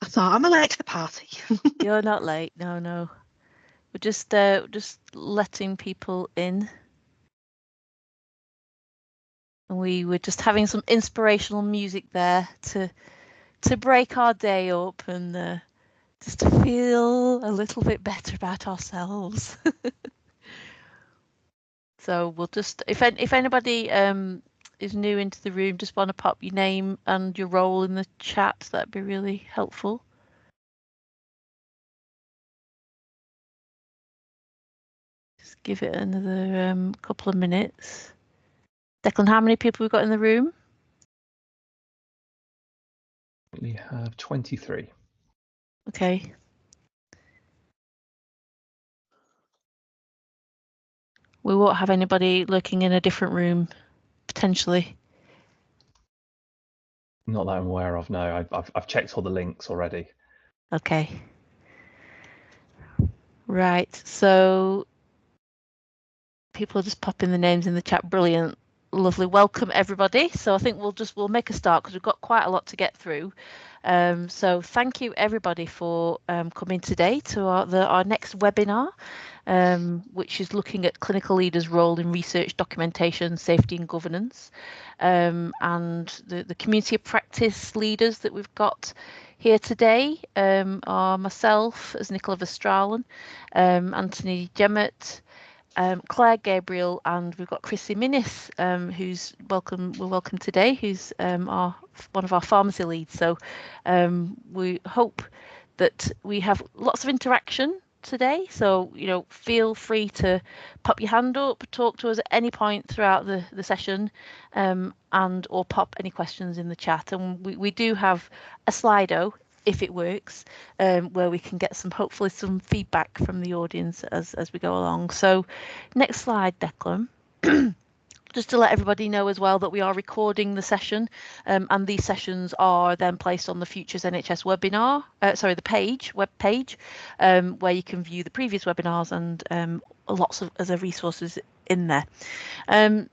So I'm late to the party. You're not late. No. We're just letting people in. And we were just having some inspirational music there to break our day up and just to feel a little bit better about ourselves. So we'll just, if anybody is new into the room, just want to pop your name and your role in the chat, that'd be really helpful. Just give it another couple of minutes. Declan, how many people we've got in the room? We have 23. Okay. We won't have anybody lurking in a different room, potentially. Not that I'm aware of, no. I've checked all the links already. Okay. Right, so people are just popping the names in the chat. Brilliant. Lovely. Welcome everybody. So I think we'll make a start because we've got quite a lot to get through. So thank you everybody for coming today to our next webinar, which is looking at clinical leaders' role in research, documentation, safety and governance, and the community of practice leaders that we've got here today are myself as Nicola Verstralen, Anthony Jemmott, Claire Gabriel, and we've got Chrissie Minnis, who's welcome today, who's one of our pharmacy leads. So we hope that we have lots of interaction today. So feel free to pop your hand up, talk to us at any point throughout the session, and or pop any questions in the chat. And we do have a Slido, if it works, where we can get hopefully some feedback from the audience as we go along. So next slide, Declan. Just to let everybody know as well that we are recording the session, and these sessions are then placed on the Futures NHS webinar, web page, where you can view the previous webinars and lots of other resources in there.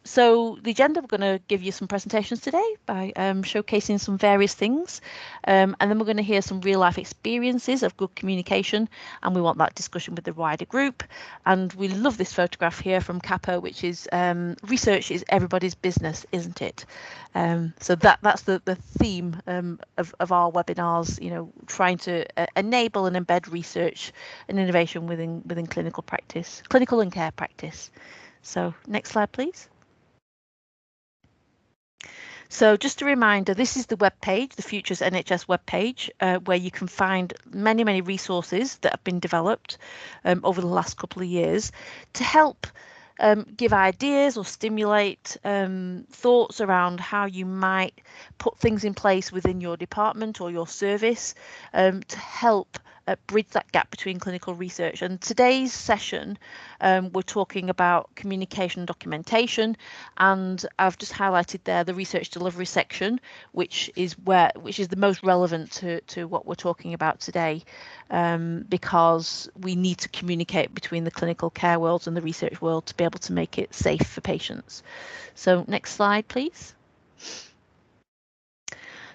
So the agenda, we're going to give you some presentations today by showcasing some various things, and then we're going to hear some real life experiences of good communication, and we want that discussion with the wider group. And we love this photograph here from Capo, which is research is everybody's business, isn't it? So that's the theme of our webinars, trying to enable and embed research and innovation within clinical and care practice. So next slide, please. So just a reminder, this is the web page, the Futures NHS web page, where you can find many resources that have been developed over the last couple of years to help give ideas or stimulate thoughts around how you might put things in place within your department or your service to help bridge that gap between clinical research. And today's session, we're talking about communication and documentation, and I've just highlighted there the research delivery section, which is the most relevant to what we're talking about today, because we need to communicate between the clinical care worlds and the research world to be able to make it safe for patients. So next slide, please.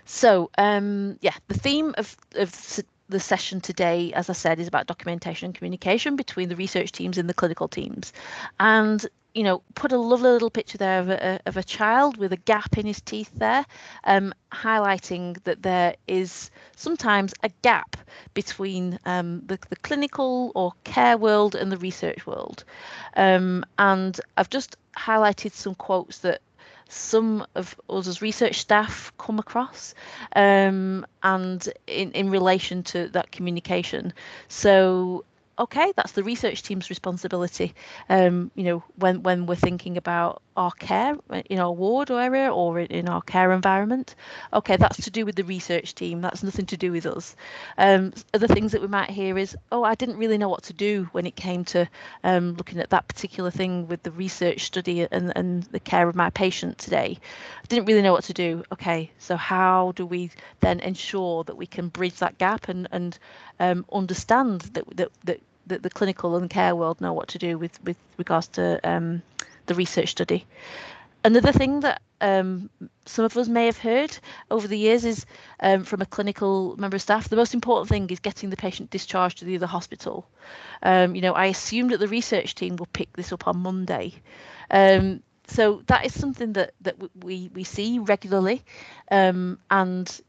So the theme of the session today, as I said, is about documentation and communication between the research teams and the clinical teams. And put a lovely little picture there of a child with a gap in his teeth there, highlighting that there is sometimes a gap between the clinical or care world and the research world. And I've just highlighted some quotes that some of us as research staff come across, and in relation to that communication. So okay, that's the research team's responsibility. When we're thinking about our care in our ward or area or in our care environment, okay, that's to do with the research team. That's nothing to do with us. Other things that we might hear is, oh, I didn't really know what to do when it came to looking at that particular thing with the research study and the care of my patient today. I didn't really know what to do. Okay, so how do we then ensure that we can bridge that gap and understand that the clinical and care world know what to do with regards to the research study? Another thing that some of us may have heard over the years is from a clinical member of staff, the most important thing is getting the patient discharged to the other hospital. I assume that the research team will pick this up on Monday. So that is something that we see regularly, and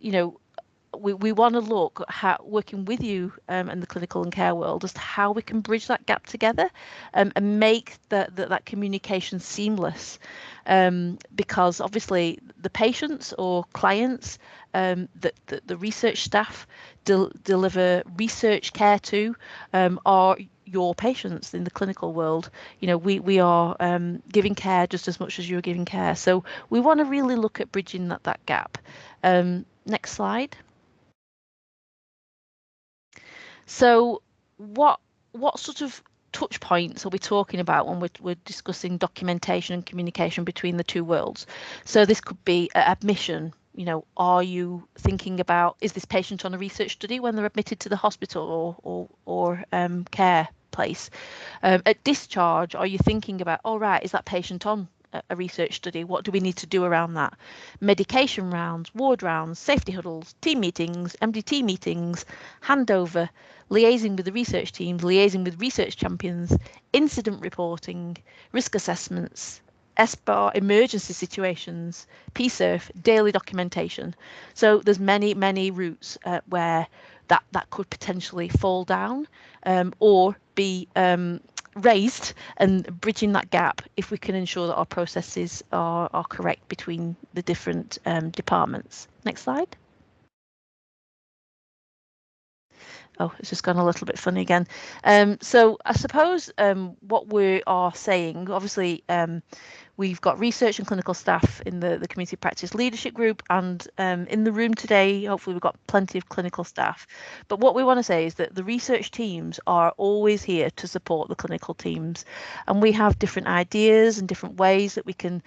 we want to look at how, working with you in the clinical and care world, as to how we can bridge that gap together and make that communication seamless, because obviously the patients or clients that the research staff deliver research care to are your patients in the clinical world. We are giving care just as much as you're giving care, so we want to really look at bridging that gap. Next slide. So what sort of touch points are we talking about when we're discussing documentation and communication between the two worlds? So this could be admission. Are you thinking about, is this patient on a research study when they're admitted to the hospital or care place? At discharge, are you thinking about, all right, is that patient on a research study? What do we need to do around that? Medication rounds, ward rounds, safety huddles, team meetings, MDT meetings, handover, liaising with the research teams, liaising with research champions, incident reporting, risk assessments, SBAR, emergency situations, PSERF, daily documentation. So there's many routes where that could potentially fall down or be raised, and bridging that gap if we can ensure that our processes are correct between the different departments. Next slide. Oh, it's just gone a little bit funny again. So I suppose what we are saying, obviously, we've got research and clinical staff in the community practice leadership group, and in the room today, hopefully we've got plenty of clinical staff. But what we want to say is that the research teams are always here to support the clinical teams, and we have different ideas and different ways that we can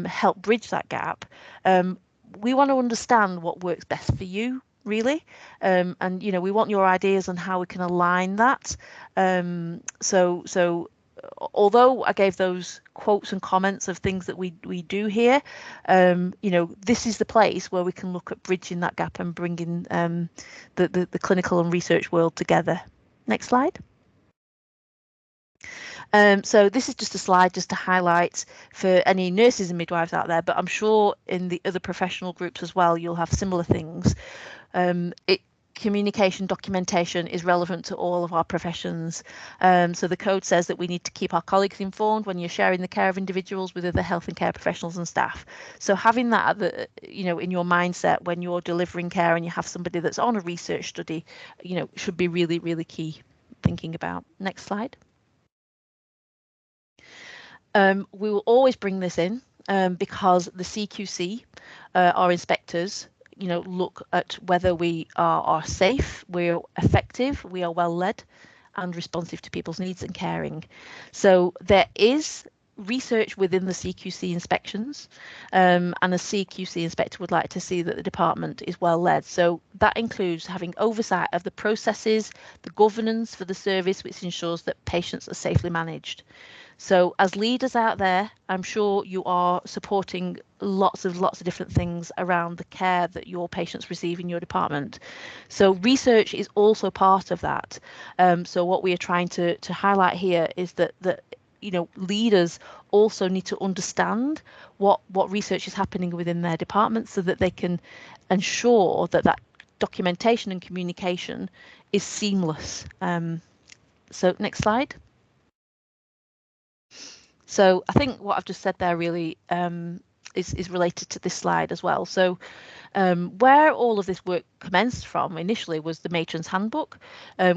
help bridge that gap. We want to understand what works best for you, really, and we want your ideas on how we can align that. So although I gave those quotes and comments of things that we do here, this is the place where we can look at bridging that gap and bringing the clinical and research world together. Next slide. So this is just a slide just to highlight for any nurses and midwives out there, but I'm sure in the other professional groups as well, you'll have similar things. Communication documentation is relevant to all of our professions. So the code says that we need to keep our colleagues informed when you're sharing the care of individuals with other health and care professionals and staff. So having that in your mindset when you're delivering care and you have somebody that's on a research study, should be really, really key thinking about. Next slide. We will always bring this in because the CQC, our inspectors, look at whether we are safe, we're effective, we are well led and responsive to people's needs and caring. So there is research within the CQC inspections, and a CQC inspector would like to see that the department is well led. So that includes having oversight of the processes, the governance for the service, which ensures that patients are safely managed. So as leaders out there, I'm sure you are supporting lots of different things around the care that your patients receive in your department. So research is also part of that. So what we are trying to highlight here is that leaders also need to understand what research is happening within their department, so that they can ensure that documentation and communication is seamless. So next slide. So I think what I've just said there really is related to this slide as well. So where all of this work commenced from initially was the Matron's Handbook,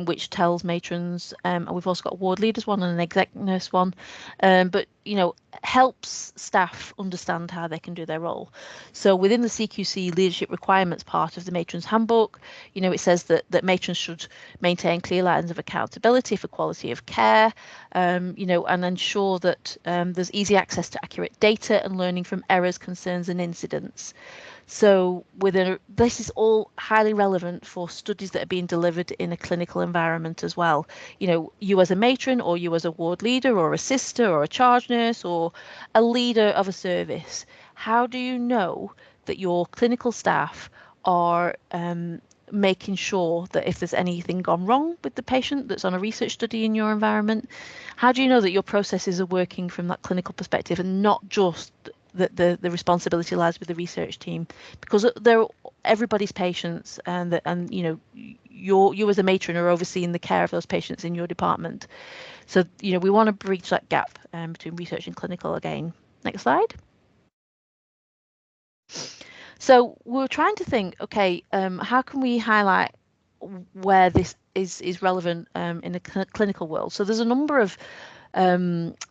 which tells matrons, and we've also got a ward leaders one and an exec nurse one, but helps staff understand how they can do their role. So within the CQC leadership requirements part of the Matron's Handbook, it says that matrons should maintain clear lines of accountability for quality of care, and ensure that there's easy access to accurate data and learning from errors, concerns and incidents. So this is all highly relevant for studies that are being delivered in a clinical environment as well. You as a matron, or you as a ward leader or a sister or a charge nurse or a leader of a service, how do you know that your clinical staff are making sure that if there's anything gone wrong with the patient that's on a research study in your environment, how do you know that your processes are working from that clinical perspective and not just that the responsibility lies with the research team? Because they're everybody's patients, and you as a matron are overseeing the care of those patients in your department. So we want to bridge that gap between research and clinical again. Next slide. So we're trying to think, okay, how can we highlight where this is relevant in the clinical world? So there's a number of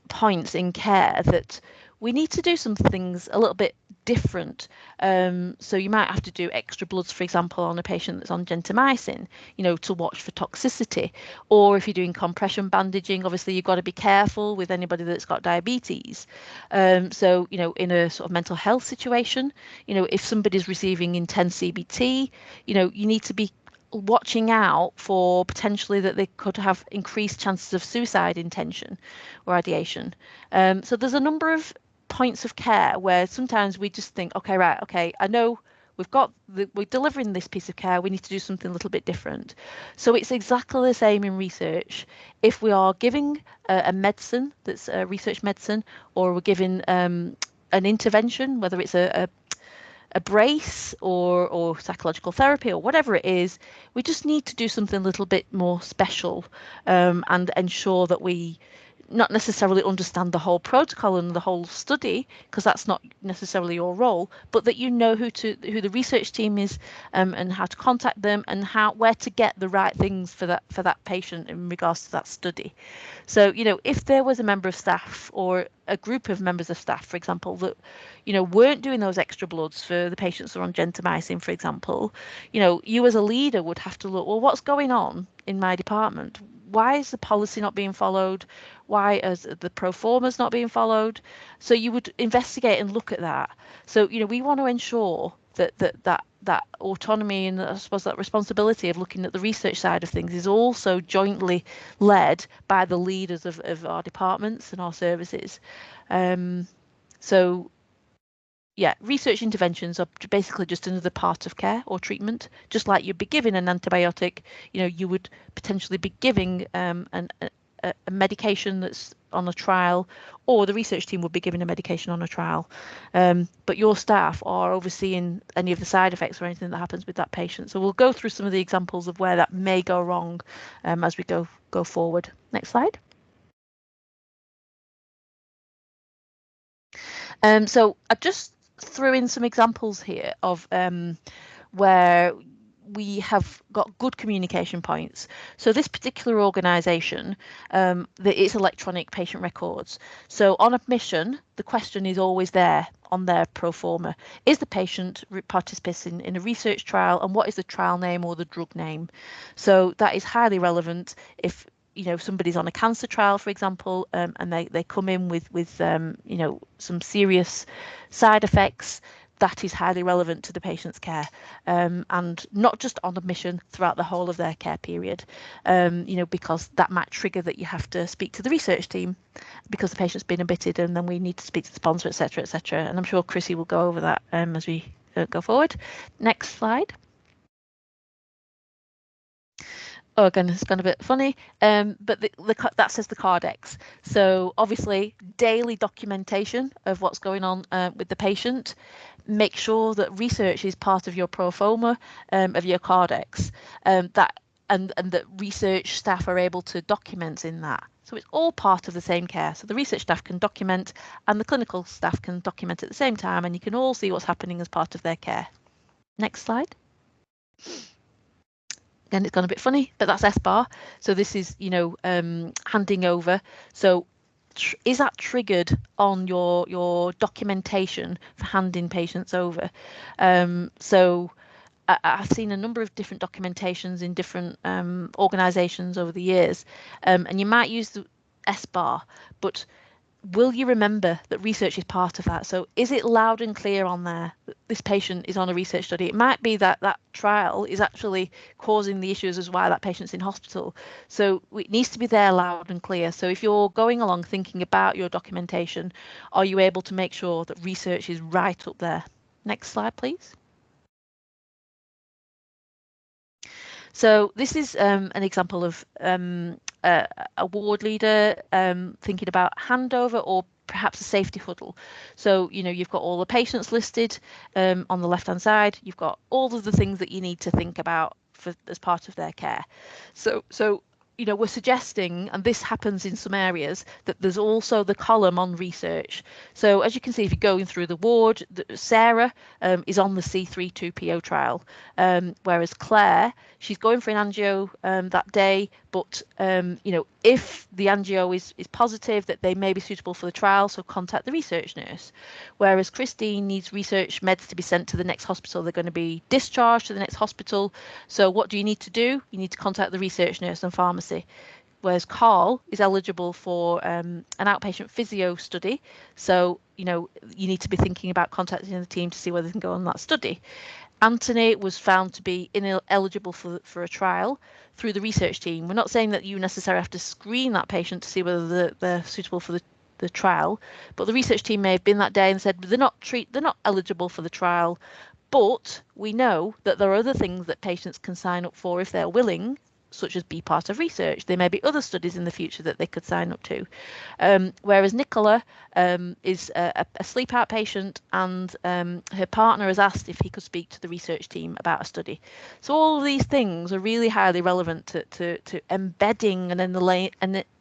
points in care that we need to do some things a little bit different. So you might have to do extra bloods, for example, on a patient that's on gentamicin, to watch for toxicity. Or if you're doing compression bandaging, obviously you've got to be careful with anybody that's got diabetes. So in a sort of mental health situation, if somebody's receiving intense CBT, you need to be watching out for potentially that they could have increased chances of suicide intention or ideation. So there's a number of points of care where sometimes we just think, okay, I know we're delivering this piece of care, we need to do something a little bit different. So it's exactly the same in research. If we are giving a medicine that's a research medicine, or we're giving an intervention, whether it's a brace or psychological therapy or whatever it is, we just need to do something a little bit more special, and ensure that we not necessarily understand the whole protocol and the whole study, because that's not necessarily your role, but that who the research team is, and how to contact them, and where to get the right things for that patient in regards to that study. So if there was a member of staff or a group of members of staff, for example, that weren't doing those extra bloods for the patients who are on gentamicin, for example, you as a leader would have to look, well, what's going on in my department? Why is the policy not being followed? Why is the pro formas not being followed? So you would investigate and look at that. So we want to ensure that autonomy and I suppose that responsibility of looking at the research side of things is also jointly led by the leaders of our departments and our services. So yeah, research interventions are basically just another part of care or treatment. Just like you'd be giving an antibiotic, you would potentially be giving a medication that's on a trial, or the research team would be giving a medication on a trial. But your staff are overseeing any of the side effects or anything that happens with that patient. So we'll go through some of the examples of where that may go wrong as we go forward. Next slide. So I just threw in some examples here of where we have got good communication points. So this particular organisation, it's electronic patient records. So on admission, the question is always there on their pro forma. Is the patient participating in a research trial, and what is the trial name or the drug name? So that is highly relevant if somebody's on a cancer trial, for example, and they come in with some serious side effects. That is highly relevant to the patient's care, and not just on admission, throughout the whole of their care period, because that might trigger that you have to speak to the research team because the patient's been admitted, and then we need to speak to the sponsor, etc., etc. And I'm sure Chrissie will go over that as we go forward. Next slide. Oh, again, it's gone a bit funny, but that says the Cardex. So obviously, daily documentation of what's going on with the patient. Make sure that research is part of your pro forma of your Cardex, and that research staff are able to document in that. So it's all part of the same care. So the research staff can document, and the clinical staff can document at the same time, and you can all see what's happening as part of their care. Next slide. Again, it's gone a bit funny, but that's SBAR. So this is, handing over. So is that triggered on your documentation for handing patients over? So I've seen a number of different documentations in different organisations over the years, and you might use the SBAR, but will you remember that research is part of that? So is it loud and clear on there that this patient is on a research study? It might be that that trial is actually causing the issues as why that patient's in hospital. So it needs to be there loud and clear. So if you're going along thinking about your documentation, are you able to make sure that research is right up there? Next slide, please. So this is an example of a ward leader thinking about handover or perhaps a safety huddle. So, you know, you've got all the patients listed on the left-hand side. You've got all of the things that you need to think about for as part of their care. So you know, we're suggesting, and this happens in some areas, that there's also the column on research. So as you can see, if you're going through the ward, Sarah is on the C32PO trial, whereas Claire, she's going for an angio that day, but you know, if the angio is positive, that they may be suitable for the trial, so contact the research nurse. Whereas Christine needs research meds to be sent to the next hospital. They're going to be discharged to the next hospital. So what do you need to do? You need to contact the research nurse and pharmacy. Whereas Carl is eligible for an outpatient physio study. So, you know, you need to be thinking about contacting the team to see whether they can go on that study. Anthony was found to be ineligible for a trial through the research team. We're not saying that you necessarily have to screen that patient to see whether they're suitable for the trial, but the research team may have been that day and said they're not eligible for the trial, but we know that there are other things that patients can sign up for if they're willing, such as be part of research. There may be other studies in the future that they could sign up to. Whereas Nicola is a sleep out patient, and her partner has asked if he could speak to the research team about a study. So all of these things are really highly relevant to embedding and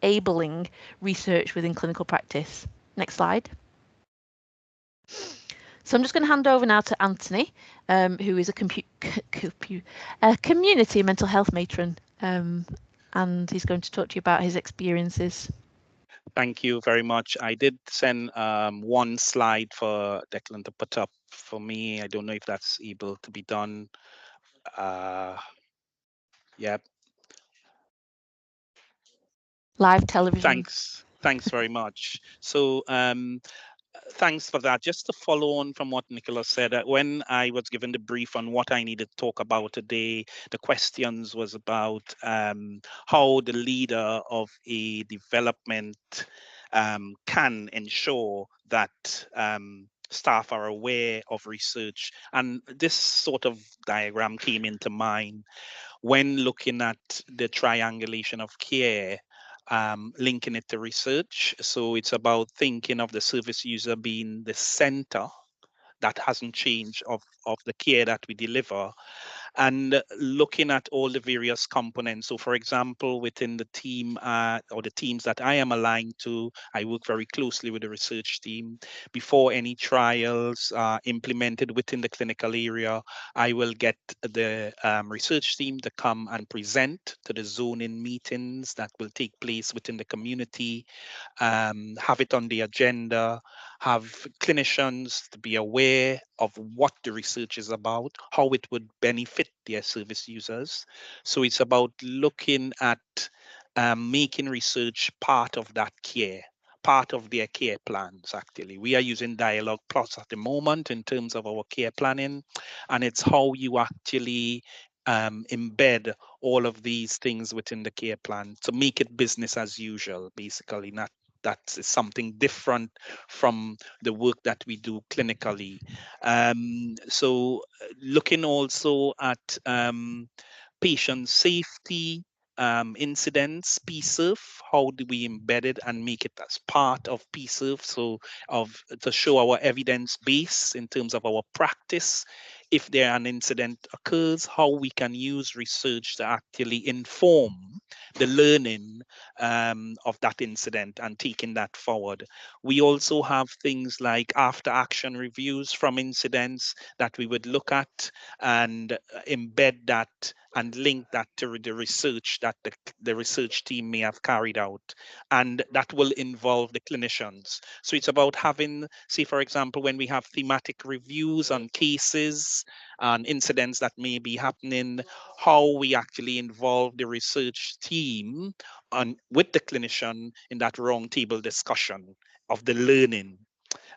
enabling research within clinical practice. Next slide. So I'm just going to hand over now to Anthony, who is a community mental health matron, and he's going to talk to you about his experiences. Thank you very much. I did send one slide for Declan to put up for me. I don't know if that's able to be done. Yeah. Live television. Thanks very much. So thanks for that. Just to follow on from what Nicola said, when I was given the brief on what I needed to talk about today, the questions was about how the leader of a development can ensure that staff are aware of research. And this sort of diagram came into mind when looking at the triangulation of care, linking it to research. So it's about thinking of the service user being the center. That hasn't changed of the care that we deliver, and looking at all the various components. So for example, within the team or the teams that I am aligned to, I work very closely with the research team. Before any trials are implemented within the clinical area, I will get the research team to come and present to the zoning meetings that will take place within the community, have it on the agenda, have clinicians to be aware of what the research is about, how it would benefit their service users. So it's about looking at making research part of that care, part of their care plans. Actually, we are using Dialogue Plus at the moment in terms of our care planning, and it's how you actually embed all of these things within the care plan to make it business as usual, basically. Not that is something different from the work that we do clinically. So looking also at patient safety, incidents, PSERF, how do we embed it and make it as part of PSERF? So to show our evidence base in terms of our practice. If there an incident occurs, how we can use research to actually inform the learning of that incident and taking that forward. We also have things like after action reviews from incidents that we would look at and embed that and link that to the research that the research team may have carried out. And that will involve the clinicians. So it's about having, say, for example, when we have thematic reviews on cases and incidents that may be happening, how we actually involve the research team on with the clinician in that round table discussion. of the learning,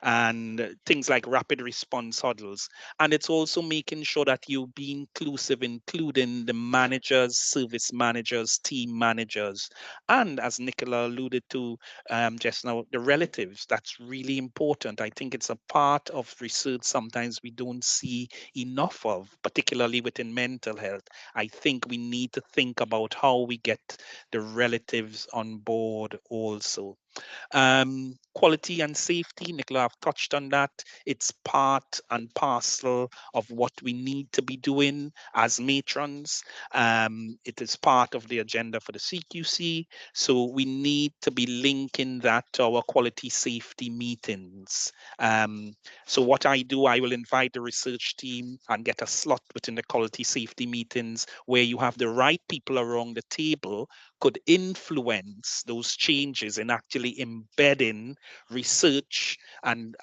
and things like rapid response huddles. And it's also making sure that you be inclusive, including the managers, service managers, team managers, and as Nicola alluded to just now, the relatives. That's really important. I think it's a part of research sometimes we don't see enough of, particularly within mental health. I think we need to think about how we get the relatives on board also. Quality and safety, Nicola, I've touched on that. It's part and parcel of what we need to be doing as matrons. It is part of the agenda for the CQC. So we need to be linking that to our quality safety meetings. So what I do, I will invite the research team and get a slot within the quality safety meetings where you have the right people around the table could influence those changes in actually embedding research and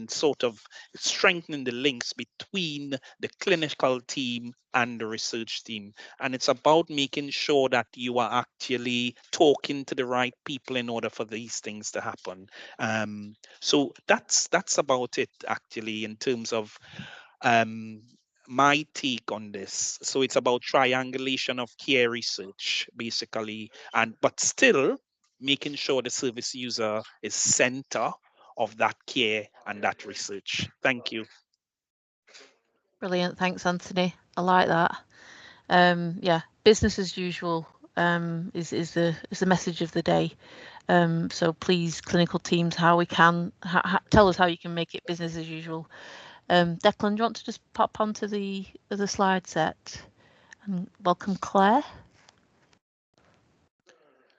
sort of strengthening the links between the clinical team and the research team. And it's about making sure that you are actually talking to the right people in order for these things to happen. So that's about it actually in terms of um, my take on this. So it's about triangulation of care research, basically, and but still making sure the service user is center of that care and that research. Thank you. Brilliant, thanks, Anthony. I like that. Yeah, business as usual is the message of the day. So please, clinical teams, how we can tell us how you can make it business as usual. Declan, do you want to just pop onto the slide set? And welcome, Claire.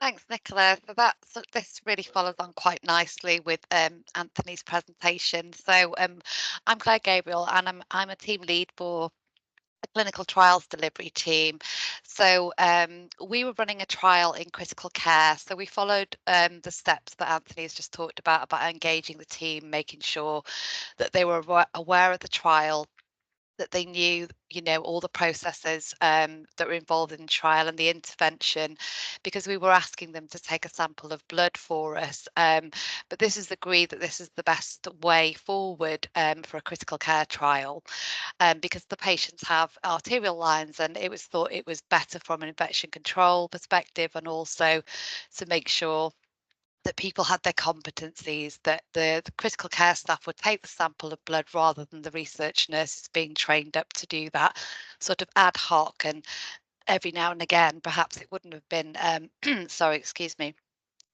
Thanks, Nicola. So this really follows on quite nicely with Anthony's presentation. So I'm Claire Gabriel, and I'm a team lead for a clinical trials delivery team. So we were running a trial in critical care. So we followed the steps that Anthony has just talked about engaging the team, making sure that they were aware of the trial, that they knew, all the processes that were involved in the trial and the intervention, because we were asking them to take a sample of blood for us. But this is agreed that this is the best way forward for a critical care trial, because the patients have arterial lines, and it was thought it was better from an infection control perspective, and also to make sure that people had their competencies, that the critical care staff would take the sample of blood rather than the research nurses being trained up to do that sort of ad hoc, and every now and again perhaps it wouldn't have been sorry, excuse me,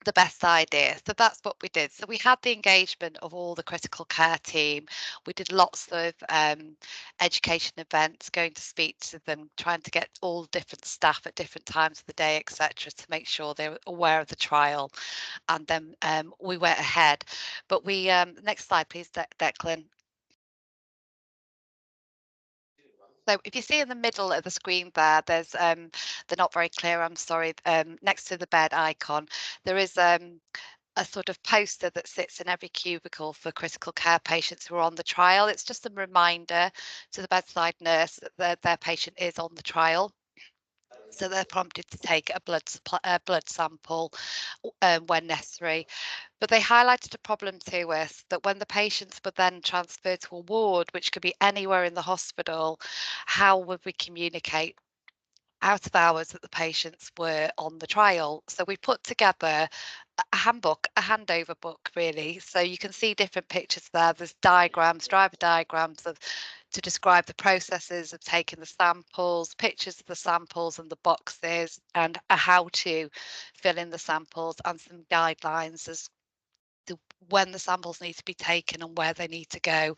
the best idea. So that's what we did. So we had the engagement of all the critical care team. We did lots of education events, going to speak to them, trying to get all different staff at different times of the day, etc., to make sure they were aware of the trial. And then we went ahead. But we next slide, please, Declan. So if you see in the middle of the screen there, there's they're not very clear, I'm sorry, next to the bed icon, there is a sort of poster that sits in every cubicle for critical care patients who are on the trial. It's just a reminder to the bedside nurse that their patient is on the trial. So they're prompted to take a blood sample when necessary. But they highlighted a problem to us, that when the patients were then transferred to a ward, which could be anywhere in the hospital, how would we communicate out of hours that the patients were on the trial? So we put together a handbook, a handover book, really. So you can see different pictures there. There's diagrams, driver diagrams to describe the processes of taking the samples, pictures of the samples and the boxes, and a how to fill in the samples, and some guidelines as to when the samples need to be taken and where they need to go.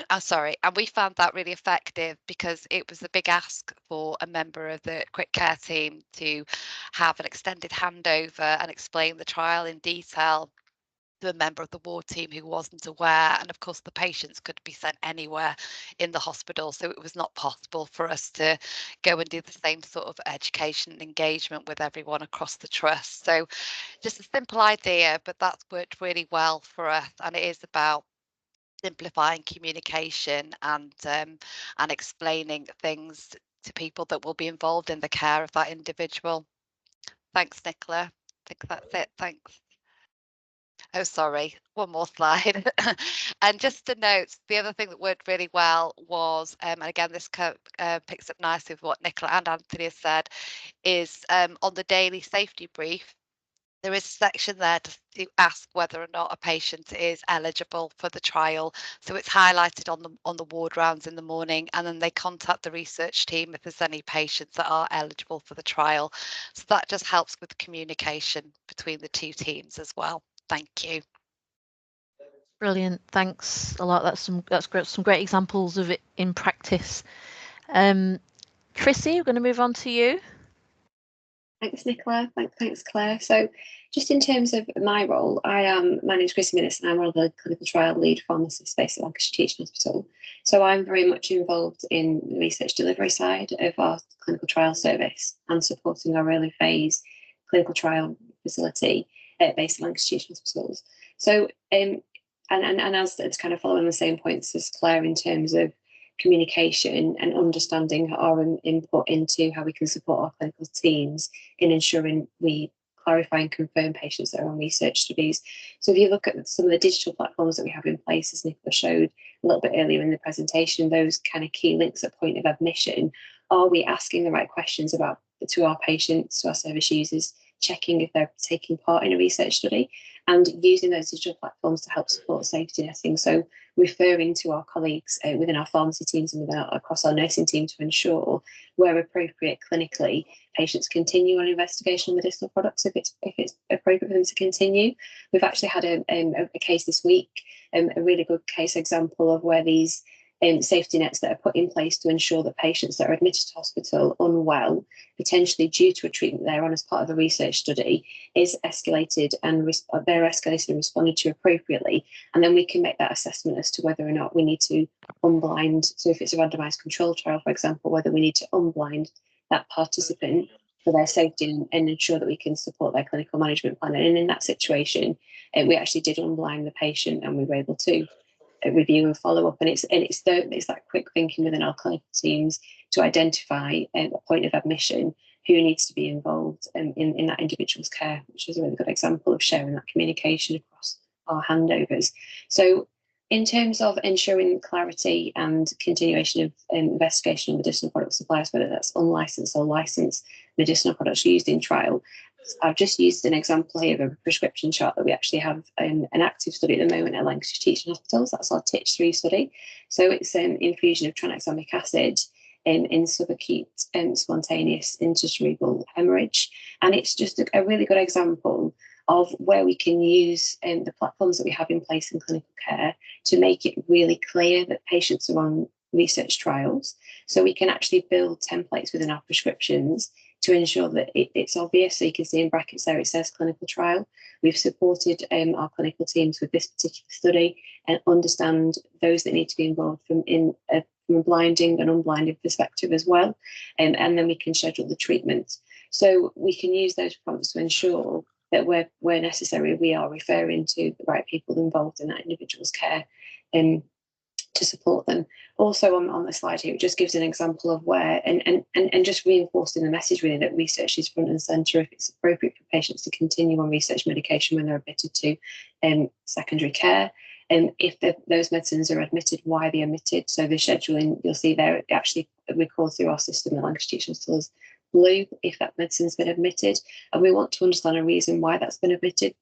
I'm sorry. And we found that really effective, because it was a big ask for a member of the quick care team to have an extended handover and explain the trial in detail to a member of the ward team who wasn't aware. And of course, the patients could be sent anywhere in the hospital, so it was not possible for us to go and do the same sort of education and engagement with everyone across the trust. So just a simple idea, but that's worked really well for us, and it is about simplifying communication and explaining things to people that will be involved in the care of that individual. Thanks, Nicola. I think that's it. Thanks. Oh, sorry, one more slide. And just to note, the other thing that worked really well was, and again, this picks up nicely with what Nicola and Anthony have said, is on the daily safety brief, there is a section there to ask whether or not a patient is eligible for the trial. So it's highlighted on the ward rounds in the morning, and then they contact the research team if there's any patients that are eligible for the trial. So that just helps with communication between the two teams as well. Thank you. Brilliant, thanks a lot. That's great, some great examples of it in practice. Chrissie, we're going to move on to you. Thanks, Nicola. Thanks, Claire. So just in terms of my role, my name is Chrissie Minnis and I'm one of the clinical trial lead pharmacists based at Lancashire Teaching Hospital. So I'm very much involved in the research delivery side of our clinical trial service and supporting our early phase clinical trial facility based at Lancashire Teaching Hospitals. So, and as it's kind of following the same points as Claire in terms of communication and understanding our input into how we can support our clinical teams in ensuring we clarify and confirm patients that are on research studies. So if you look at some of the digital platforms that we have in place, as Nicola showed a little bit earlier in the presentation, those kind of key links at point of admission, are we asking the right questions to our patients, to our service users, checking if they're taking part in a research study, and using those digital platforms to help support safety netting. So referring to our colleagues within our pharmacy teams and across our nursing team to ensure, where appropriate clinically, patients continue on investigational medicinal products if it's appropriate for them to continue. We've actually had a case this week, a really good case example of where these safety nets that are put in place to ensure that patients that are admitted to hospital unwell, potentially due to a treatment they're on as part of a research study, is escalated and they're escalated and responded to appropriately. And then we can make that assessment as to whether or not we need to unblind. So if it's a randomised control trial, for example, whether we need to unblind that participant for their safety and ensure that we can support their clinical management plan. And in that situation, we actually did unblind the patient and we were able to review and follow up, and it's that quick thinking within our clinical teams to identify a point of admission who needs to be involved in that individual's care, which is a really good example of sharing that communication across our handovers. So in terms of ensuring clarity and continuation of investigation of medicinal product suppliers, whether that's unlicensed or licensed medicinal products used in trial, I've just used an example here of a prescription chart that we actually have an active study at the moment at Lancashire Teaching Hospitals. That's our TITCH3 study. So it's an infusion of tranexamic acid in subacute spontaneous intracerebral hemorrhage. And it's just a really good example of where we can use the platforms that we have in place in clinical care to make it really clear that patients are on research trials. So we can actually build templates within our prescriptions to ensure that it's obvious. So you can see in brackets there, it says clinical trial. We've supported our clinical teams with this particular study and understand those that need to be involved from a blinding and unblinding perspective as well. And then we can schedule the treatment. So we can use those prompts to ensure that where necessary, we are referring to the right people involved in that individual's care to support them. Also on the slide here, it just gives an example of where, and just reinforcing the message really that research is front and centre if it's appropriate for patients to continue on research medication when they're admitted to secondary care. And if those medicines are admitted, why they're admitted. So the scheduling, you'll see there, it actually records through our system at Lancashire Teaching Hospital as blue if that medicine's been admitted. And we want to understand a reason why that's been admitted.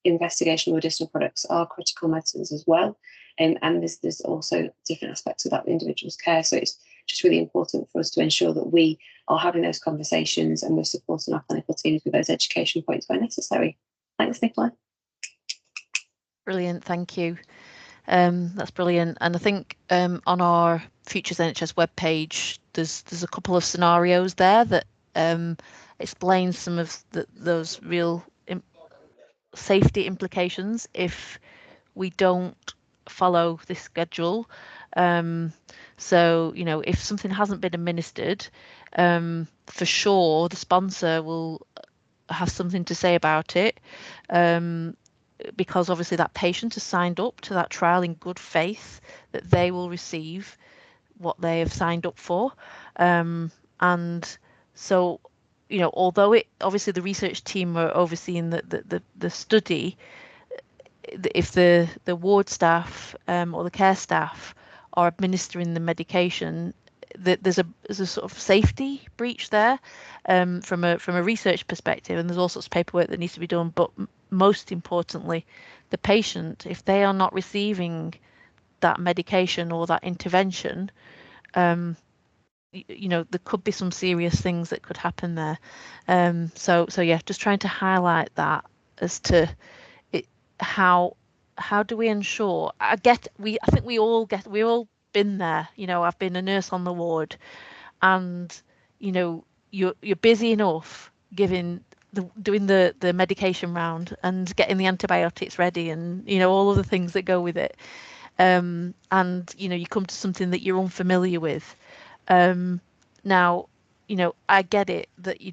Investigational medicinal products are critical medicines as well. And there's also different aspects of that individual's care. So it's just really important for us to ensure that we are having those conversations and we're supporting our clinical teams with those education points where necessary. Thanks, Nicola. Brilliant, thank you. That's brilliant. And I think on our Futures NHS webpage, there's a couple of scenarios there that explain some of those real safety implications if we don't follow this schedule. So, if something hasn't been administered, for sure the sponsor will have something to say about it, because obviously that patient has signed up to that trial in good faith that they will receive what they have signed up for. And so, although obviously the research team are overseeing the study, if the ward staff or the care staff are administering the medication, there's a sort of safety breach there from a research perspective, and there's all sorts of paperwork that needs to be done. But most importantly, the patient, if they are not receiving that medication or that intervention, you know, there could be some serious things that could happen there. So yeah, just trying to highlight that as to it, how do we ensure? I think we all been there. You know, I've been a nurse on the ward, and you know, you're busy enough doing the medication round and getting the antibiotics ready, and you know, all of the things that go with it. And you know, you come to something that you're unfamiliar with. Now, you know, I get it that you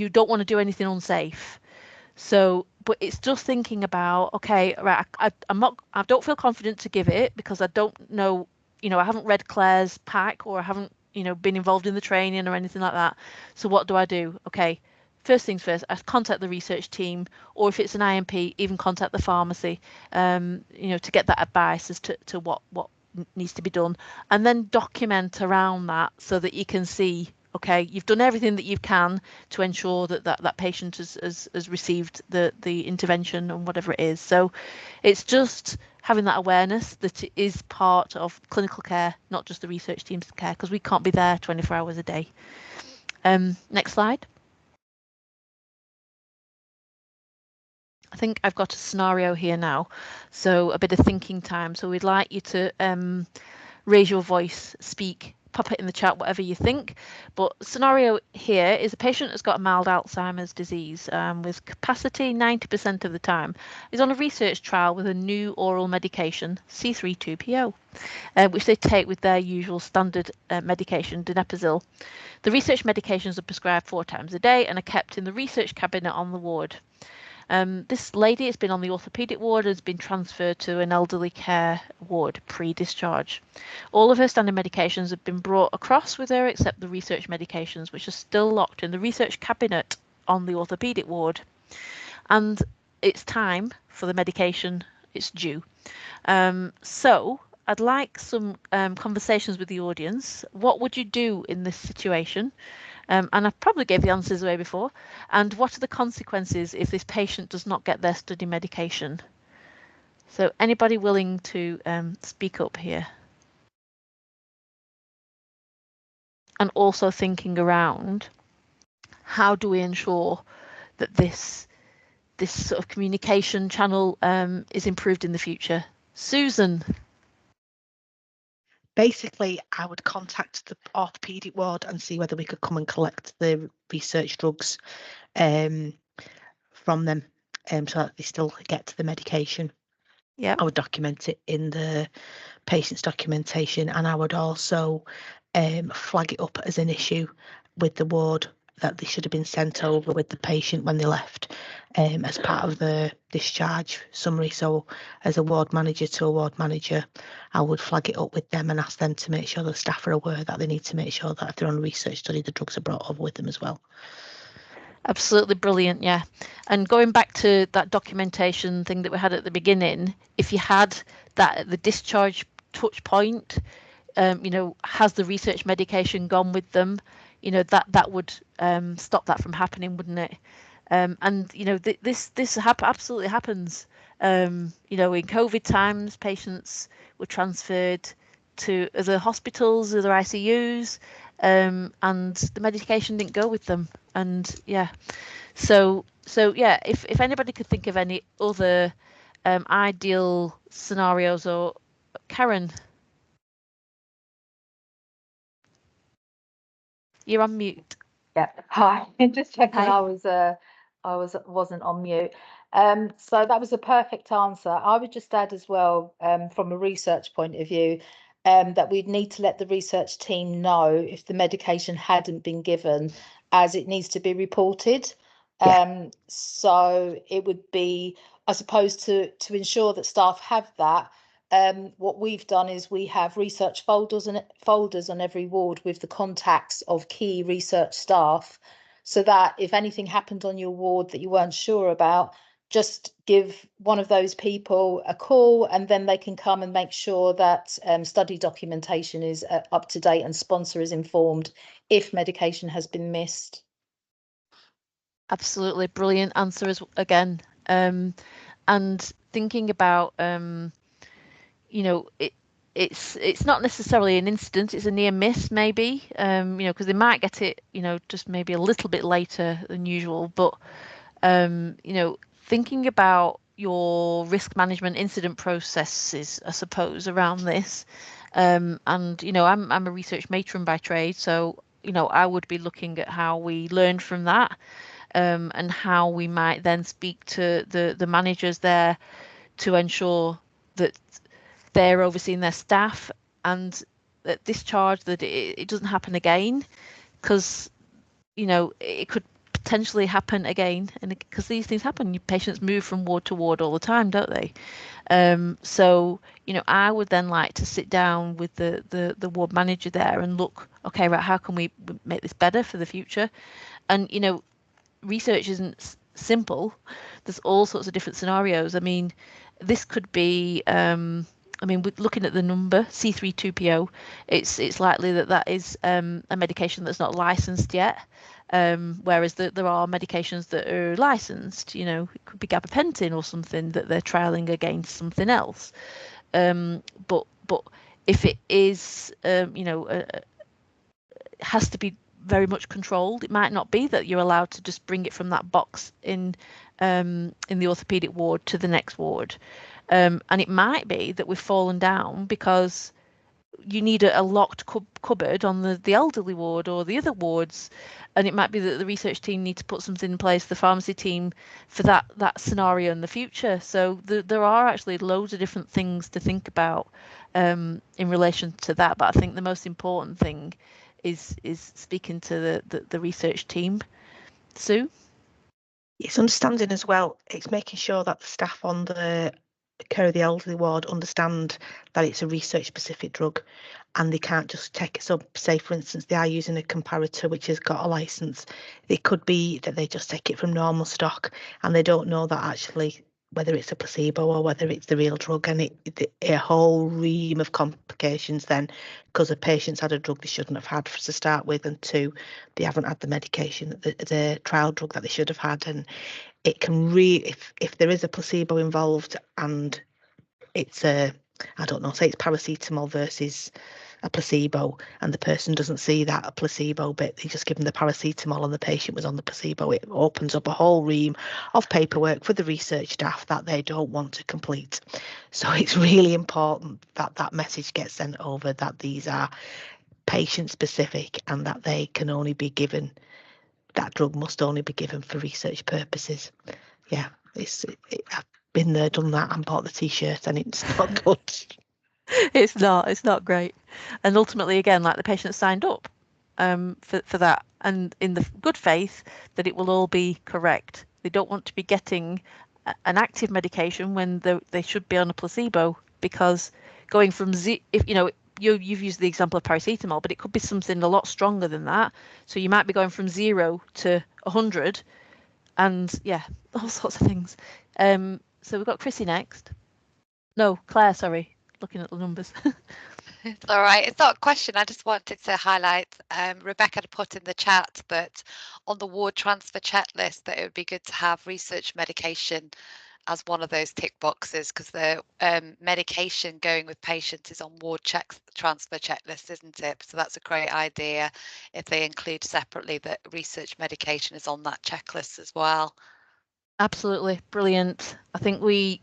don't want to do anything unsafe. So, but it's just thinking about, okay, right, I don't feel confident to give it because I don't know, you know, I haven't read Claire's pack, or I haven't, you know, been involved in the training or anything like that. So what do I do? Okay, first things first, I contact the research team, or if it's an IMP, even contact the pharmacy, you know, to get that advice as to what needs to be done, and then document around that so that you can see, okay, you've done everything that you can to ensure that patient has received the intervention and whatever it is. So it's just having that awareness that it is part of clinical care, not just the research team's care, because we can't be there 24 hours a day. Next slide. I think I've got a scenario here now, so a bit of thinking time. So we'd like you to raise your voice, speak, pop it in the chat, whatever you think. But scenario here is a patient has got a mild Alzheimer's disease with capacity 90% of the time. Is on a research trial with a new oral medication, C3-2PO, which they take with their usual standard medication, donepezil. The research medications are prescribed 4 times a day and are kept in the research cabinet on the ward. This lady has been on the orthopaedic ward and has been transferred to an elderly care ward pre-discharge. All of her standard medications have been brought across with her except the research medications, which are still locked in the research cabinet on the orthopaedic ward. And it's time for the medication, it's due. So I'd like some conversations with the audience. What would you do in this situation? And I probably gave the answers away before. And what are the consequences if this patient does not get their study medication? So anybody willing to speak up here? And also thinking around, how do we ensure that this sort of communication channel is improved in the future? Susan. Basically, I would contact the orthopaedic ward and see whether we could come and collect the research drugs from them so that they still get to the medication. Yeah. I would document it in the patient's documentation, and I would also flag it up as an issue with the ward that they should have been sent over with the patient when they left as part of the discharge summary. So as a ward manager to a ward manager, I would flag it up with them and ask them to make sure the staff are aware that they need to make sure that if they're on a research study, the drugs are brought over with them as well. Absolutely brilliant, yeah. And going back to that documentation thing that we had at the beginning, if you had that at the discharge touch point, you know, has the research medication gone with them? You know, that would stop that from happening, wouldn't it? And you know, this absolutely happens. You know, in COVID times, patients were transferred to other hospitals, other ICUs, and the medication didn't go with them. And yeah, so yeah, if anybody could think of any other ideal scenarios, or Karen. You're on mute. Yeah. Hi. Just checking. Hi. I wasn't on mute. So that was a perfect answer. I would just add as well, from a research point of view, that we'd need to let the research team know if the medication hadn't been given, as it needs to be reported. So it would be, I suppose, to ensure that staff have that. What we've done is we have research folders on every ward with the contacts of key research staff, so that if anything happened on your ward that you weren't sure about, just give one of those people a call, and then they can come and make sure that study documentation is up to date and sponsor is informed if medication has been missed. Absolutely brilliant answer again. And thinking about, you know, it's not necessarily an incident, it's a near miss maybe, you know, because they might get it, you know, just maybe a little bit later than usual. But, you know, thinking about your risk management incident processes, I suppose, around this. And, you know, I'm a research matron by trade, so, you know, I would be looking at how we learn from that. And how we might then speak to the managers there to ensure that they're overseeing their staff and at discharge that it doesn't happen again, because, you know, it could potentially happen again, and because these things happen, patients move from ward to ward all the time, don't they? So, you know, I would then like to sit down with the ward manager there and look, okay, right, how can we make this better for the future? And, you know, research isn't simple. There's all sorts of different scenarios. I mean, this could be, I mean, we're looking at the number C32PO. It's likely that is a medication that's not licensed yet. Whereas there are medications that are licensed. You know, it could be gabapentin or something that they're trialing against something else. But if it is, you know, it has to be very much controlled. It might not be that you're allowed to just bring it from that box in the orthopedic ward to the next ward, and it might be that we've fallen down because you need a locked cupboard on the elderly ward or the other wards, and it might be that the research team need to put something in place, the pharmacy team, for that scenario in the future. So there are actually loads of different things to think about in relation to that. But I think the most important thing is speaking to the research team. Sue? It's understanding as well, it's making sure that the staff on the care of the elderly ward understand that it's a research specific drug and they can't just take it. So say for instance they are using a comparator which has got a license, it could be that they just take it from normal stock and they don't know that actually whether it's a placebo or whether it's the real drug, and a whole ream of complications then, because the patient's had a drug they shouldn't have had to start with, and two, they haven't had the medication, the trial drug that they should have had. And it can really, if there is a placebo involved and it's I don't know, say it's paracetamol versus a placebo and the person doesn't see that a placebo bit, they just give them the paracetamol and the patient was on the placebo, it opens up a whole ream of paperwork for the research staff that they don't want to complete. So it's really important that that message gets sent over, that these are patient specific and that they can only be given, that drug must only be given for research purposes. Yeah, I've been there, done that, and bought the t-shirt, and it's not good. It's not great. And ultimately, again, like the patient signed up for that, and in the good faith that it will all be correct. They don't want to be getting an active medication when they should be on a placebo, because going from if you know, you've used the example of paracetamol, but it could be something a lot stronger than that. So you might be going from 0 to 100, and yeah, all sorts of things. So we've got Chrissie next. No, Claire, sorry. Looking at the numbers. It's all right. It's not a question. I just wanted to highlight, Rebecca had put in the chat that on the ward transfer checklist that it would be good to have research medication as one of those tick boxes, because the medication going with patients is on ward transfer checklist, isn't it? So that's a great idea if they include separately that research medication is on that checklist as well. Absolutely brilliant. I think we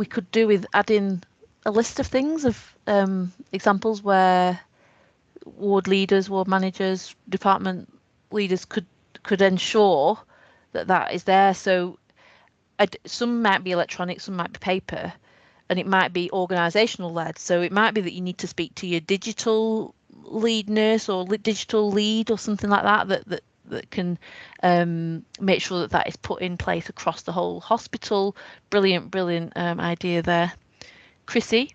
could do with adding a list of things, of examples where ward leaders, ward managers, department leaders could ensure that is there. So some might be electronic, some might be paper, and it might be organisational led. So it might be that you need to speak to your digital lead nurse or digital lead or something like that that can make sure that is put in place across the whole hospital. Brilliant idea there. Chrissie?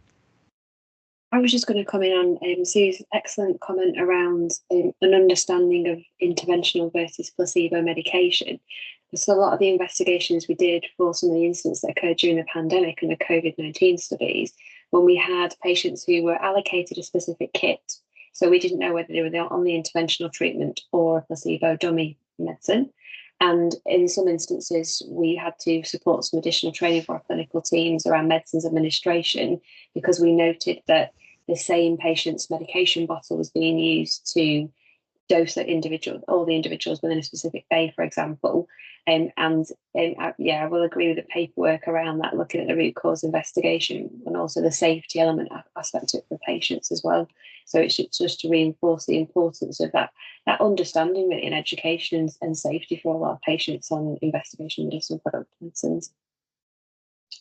I was just going to comment on Sue's excellent comment around an understanding of interventional versus placebo medication. So a lot of the investigations we did for some of the incidents that occurred during the pandemic and the COVID-19 studies, when we had patients who were allocated a specific kit, so we didn't know whether they were on the interventional treatment or a placebo dummy medicine. And in some instances, we had to support some additional training for our clinical teams around medicines administration, because we noted that the same patient's medication bottle was being used to dose all the individuals within a specific day, for example. Yeah, I will agree with the paperwork around that, looking at the root cause investigation and also the safety element aspect of it for patients as well. So it's just to reinforce the importance of that understanding really, in education and safety for all our patients on investigation medicinal product medicines.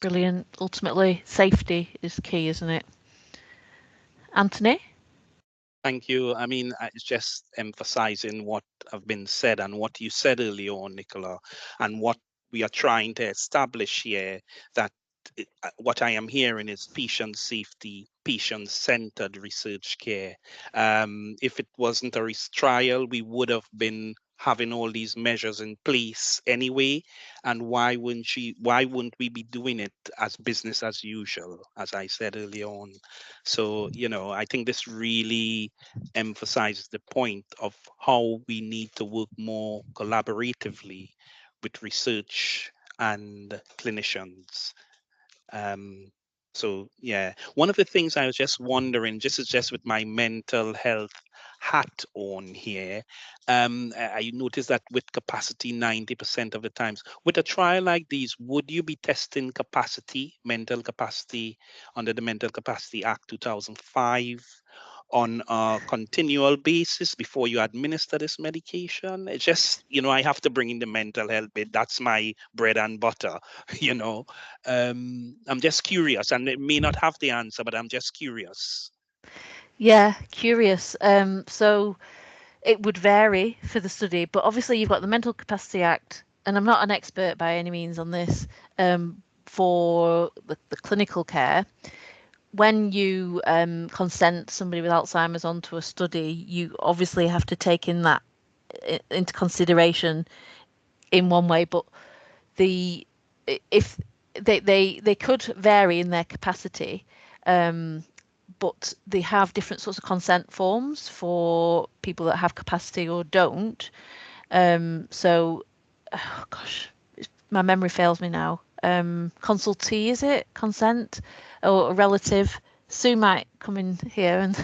Brilliant. Ultimately, safety is key, isn't it? Anthony? Thank you. I mean, it's just emphasizing what have been said and what you said earlier on, Nicola, and what we are trying to establish here, that what I am hearing is patient safety, patient-centered research care. If it wasn't a trial, we would have been having all these measures in place anyway, and why wouldn't we be doing it as business as usual, as I said earlier on? So, I think this really emphasizes the point of how we need to work more collaboratively with research and clinicians. So yeah, one of the things I was just wondering, just with my mental health hat on here, I noticed that with capacity 90% of the times, with a trial like these, would you be testing mental capacity under the Mental Capacity Act 2005 on a continual basis before you administer this medication? It's just, I have to bring in the mental health bit. That's my bread and butter, I'm just curious, and it may not have the answer, but I'm just curious. Yeah, curious. So it would vary for the study, but obviously you've got the Mental Capacity Act, and I'm not an expert by any means on this, for the clinical care. When you consent somebody with Alzheimer's onto a study, you obviously have to take in that into consideration in one way, but if they could vary in their capacity, but they have different sorts of consent forms for people that have capacity or don't. So, oh gosh, my memory fails me now. Consultee, is it? Consent or a relative? Sue might come in here and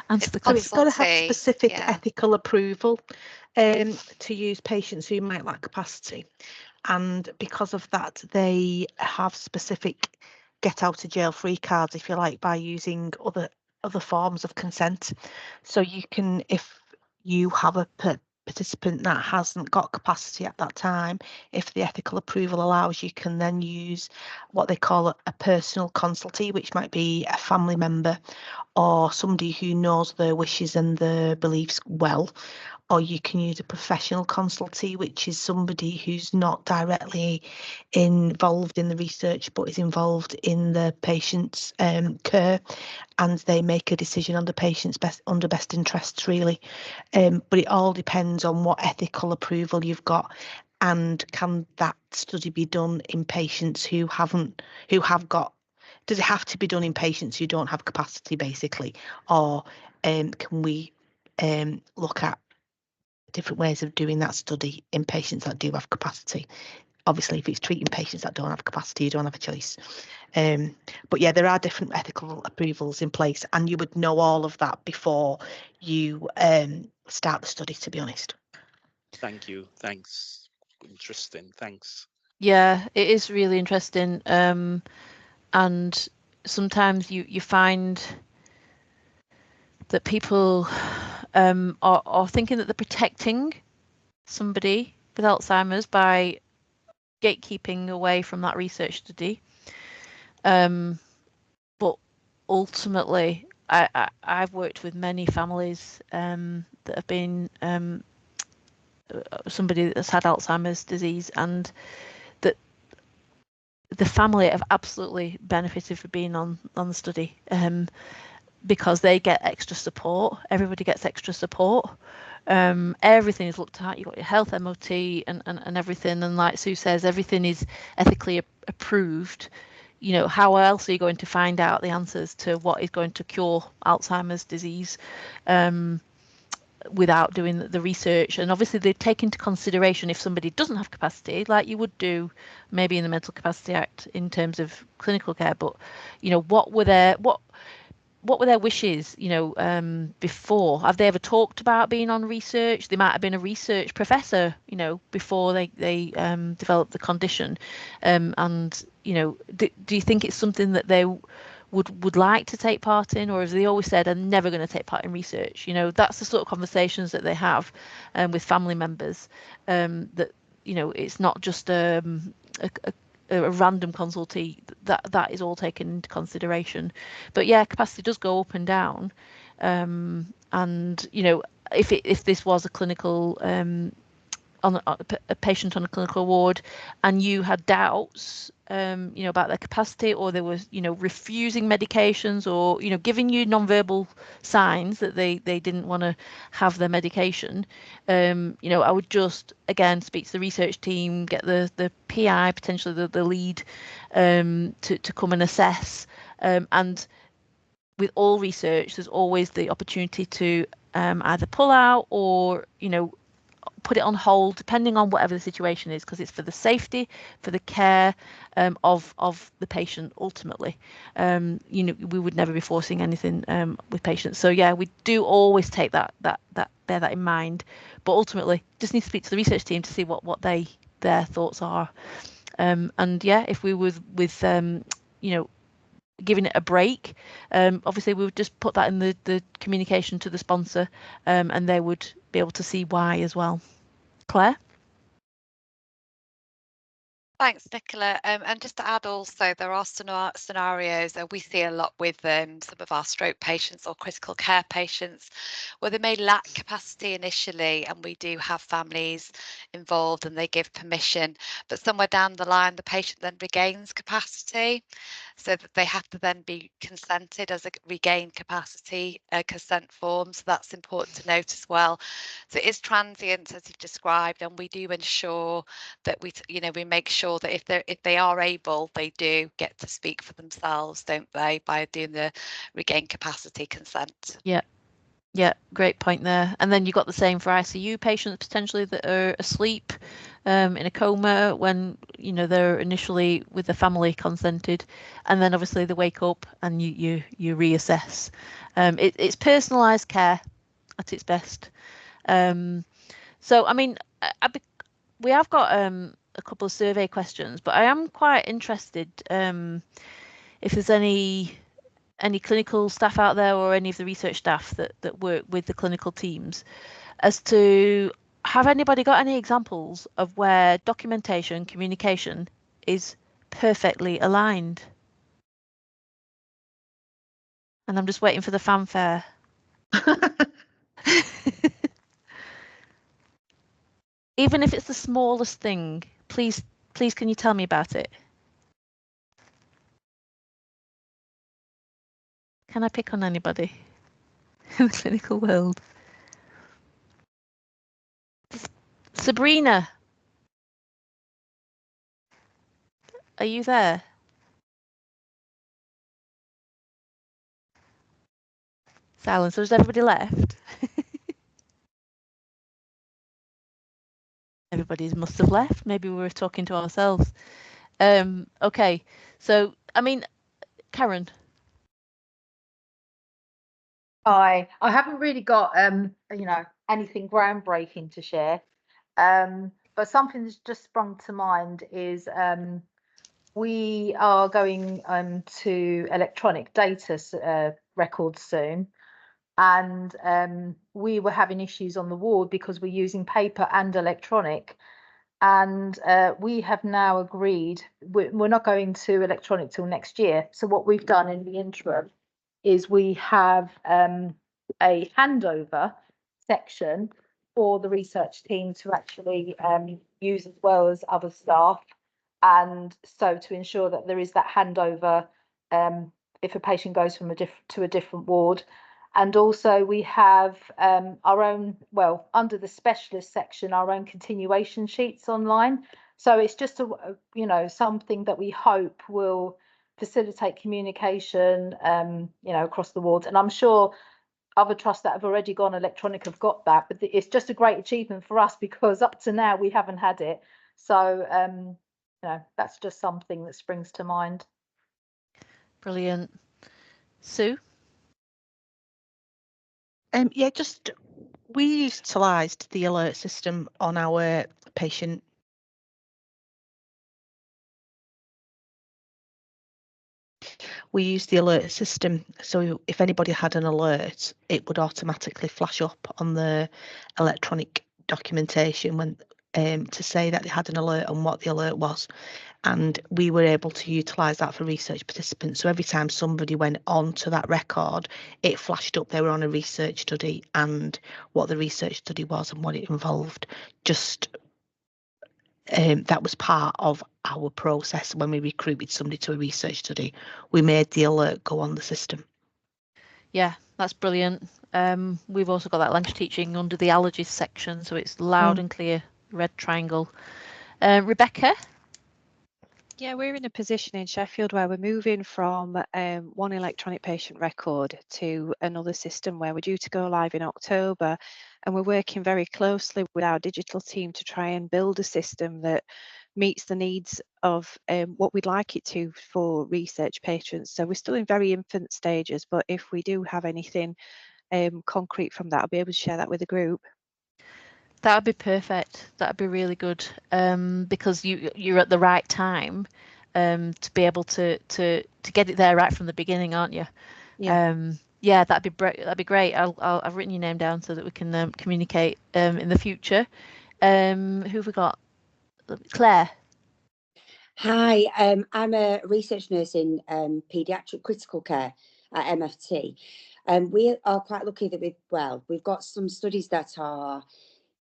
answer the question. It's got to have specific ethical approval to use patients who might lack capacity. And because of that, they have specific get out of jail free cards, if you like, by using other forms of consent. So you can, if you have a participant that hasn't got capacity at that time, if the ethical approval allows, you can then use what they call a personal consultee, which might be a family member or somebody who knows their wishes and their beliefs well. Or you can use a professional consultee, which is somebody who's not directly involved in the research but is involved in the patient's care, and they make a decision on the patient's best interests, really. But it all depends on what ethical approval you've got, and can that study be done in patients who have got. Does it have to be done in patients who don't have capacity, basically, or can we look at different ways of doing that study in patients that do have capacity? Obviously, if it's treating patients that don't have capacity, you don't have a choice. But yeah, there are different ethical approvals in place, and you would know all of that before you start the study, to be honest. Thank you. Thanks. Interesting. Thanks. Yeah, it is really interesting. And sometimes you find that people are thinking that they're protecting somebody with Alzheimer's by gatekeeping away from that research study. But ultimately, I've worked with many families that have been somebody that's had Alzheimer's disease, and that the family have absolutely benefited from being on the study, because they get extra support. Everybody gets extra support. Everything is looked at. You've got your health MOT and everything, and like Sue says, everything is ethically approved. You know, how else are you going to find out the answers to what is going to cure Alzheimer's disease without doing the research? And obviously they take into consideration if somebody doesn't have capacity, like you would do maybe in the Mental Capacity Act in terms of clinical care. But you know, what were their wishes, you know, before? Have they ever talked about being on research? They might have been a research professor, you know, before they developed the condition. And, you know, do you think it's something that they would like to take part in, or have they always said, I'm never going to take part in research? You know, that's the sort of conversations that they have with family members, that, you know, it's not just a random consultee. That is all taken into consideration. But yeah, capacity does go up and down, and you know, if this was a clinical on a patient on a clinical ward and you had doubts, you know, about their capacity, or they were, you know, refusing medications, or, you know, giving you non-verbal signs that they didn't want to have their medication, you know, I would just again speak to the research team, get the PI, potentially the lead, to come and assess. And with all research, there's always the opportunity to either pull out or, you know, put it on hold, depending on whatever the situation is, because it's for the safety, for the care of the patient ultimately. You know, we would never be forcing anything with patients. So yeah, we do always take that bear that in mind, but ultimately just need to speak to the research team to see what their thoughts are. And yeah, if we were with you know, giving it a break, obviously we would just put that in the communication to the sponsor, and they would be able to see why as well. Claire? Thanks, Nicola. And just to add also, there are scenarios that we see a lot with some of our stroke patients or critical care patients where they may lack capacity initially, and we do have families involved and they give permission, but somewhere down the line the patient then regains capacity, so that they have to then be consented as a regained capacity consent form. So that's important to note as well. So it is transient, as you've described, and we do ensure that we make sure that if they are able, they do get to speak for themselves, don't they, by doing the regained capacity consent. Yeah, great point there. And then you've got the same for ICU patients potentially that are asleep in a coma when, you know, they're initially with the family consented, and then obviously they wake up and you reassess. It's personalised care at its best. So I mean, we have got a couple of survey questions, but I am quite interested if there's any clinical staff out there, or any of the research staff that work with the clinical teams, as to, have anybody got any examples of where documentation, communication is perfectly aligned? And I'm just waiting for the fanfare. Even if it's the smallest thing, please can you tell me about it? Can I pick on anybody in the clinical world? Sabrina, are you there? Silence. So has everybody left? Everybody must have left. Maybe we were talking to ourselves. Okay, so I mean, Karen. I haven't really got you know, anything groundbreaking to share, but something that's just sprung to mind is we are going to electronic data records soon, and we were having issues on the ward because we're using paper and electronic, and we have now agreed we're not going to electronic till next year. So what we've done in the interim is we have a handover section for the research team to actually use, as well as other staff, and so to ensure that there is that handover if a patient goes from to a different ward. And also we have our own, well, under the specialist section, our own continuation sheets online. So it's just something that we hope will facilitate communication, across the wards. And I'm sure other trusts that have already gone electronic have got that, but it's just a great achievement for us because up to now we haven't had it. So that's just something that springs to mind. Brilliant. Sue? Yeah, just we utilised the alert system on our patient. We used the alert system, so if anybody had an alert, it would automatically flash up on the electronic documentation when to say that they had an alert and what the alert was. And we were able to utilise that for research participants. So every time somebody went on to that record, it flashed up they were on a research study and what the research study was and what it involved. Just that was part of our process when we recruited somebody to a research study. We made the alert go on the system. Yeah, that's brilliant. We've also got that language teaching under the allergies section, so it's loud and clear, red triangle. Rebecca? Yeah, we're in a position in Sheffield where we're moving from one electronic patient record to another system where we're due to go live in October, and we're working very closely with our digital team to try and build a system that meets the needs of what we'd like it to for research patients. So we're still in very infant stages, but if we do have anything concrete from that, I'll be able to share that with the group. That would be perfect. That would be really good, because you're at the right time to be able to get it there right from the beginning, aren't you? Yeah. That'd be great. I've written your name down so that we can communicate in the future. Who have we got? Claire. Hi, I'm a research nurse in paediatric critical care at MFT. We are quite lucky that we've got some studies that are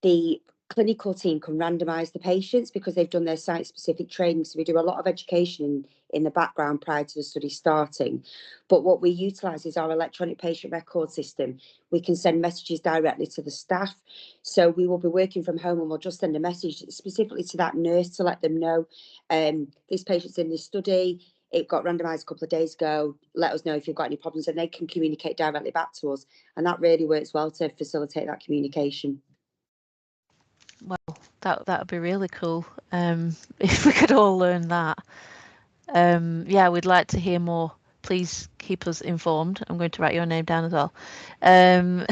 the clinical team can randomise the patients because they've done their site-specific training. So we do a lot of education in the background prior to the study starting. But what we utilise is our electronic patient record system. We can send messages directly to the staff. So we will be working from home and we'll just send a message specifically to that nurse to let them know this patient's in this study. It got randomised a couple of days ago. Let us know if you've got any problems, and they can communicate directly back to us. And that really works well to facilitate that communication. Well, that would be really cool if we could all learn that. Yeah, we'd like to hear more. Please keep us informed. I'm going to write your name down as well. Karen,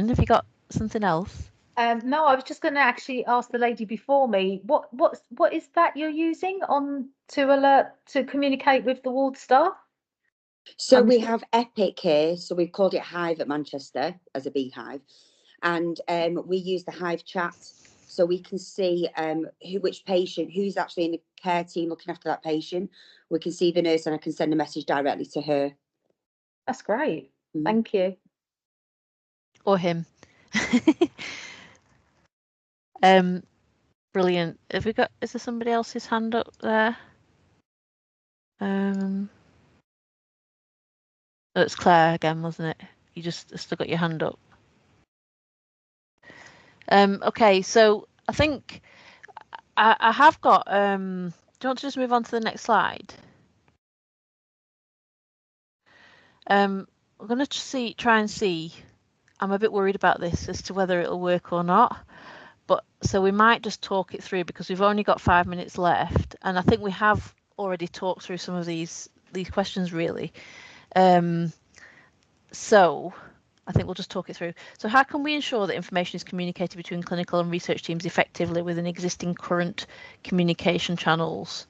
have you got something else? No, I was just going to actually ask the lady before me, what is that you're using on to communicate with the ward staff? So we have Epic here. So we've called it Hive at Manchester as a beehive. And we use the Hive chat so we can see which patient, who's actually in the care team looking after that patient. We can see the nurse and I can send a message directly to her. That's great. Thank you. Or him. Brilliant. Have we got, is there somebody else's hand up there? It's Claire again, wasn't it? You just still got your hand up. Okay, so I think I have got, do you want to just move on to the next slide? I'm going to try and see, I'm a bit worried about this as to whether it'll work or not, but so we might just talk it through because we've only got 5 minutes left, and I think we have already talked through some of these questions really. So I think we'll just talk it through. So how can we ensure that information is communicated between clinical and research teams effectively within existing current communication channels?